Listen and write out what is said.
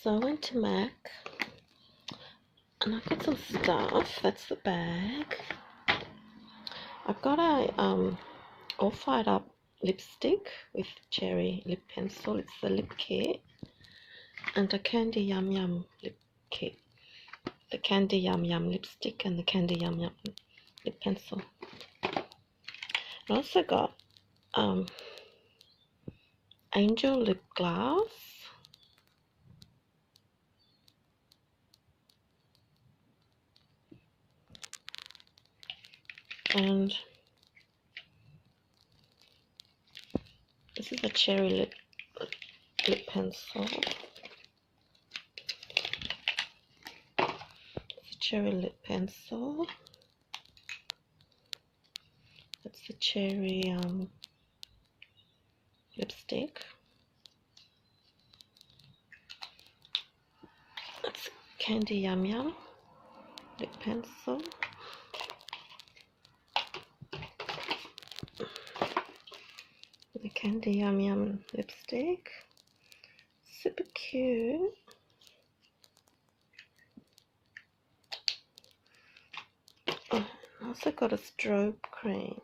So I went to Mac and I got some stuff. That's the bag. I've got a all fired up lipstick with cherry lip pencil. It's the lip kit, and a Candy Yum Yum lip kit. The Candy Yum Yum lipstick and the Candy Yum Yum lip pencil. I also got Angel lip gloss. And this is a cherry lip pencil. It's a cherry lip pencil. That's the cherry lipstick. That's Candy Yum Yum lip pencil. The Candy Yum Yum lipstick. Super cute. Oh, I also got a strobe cream.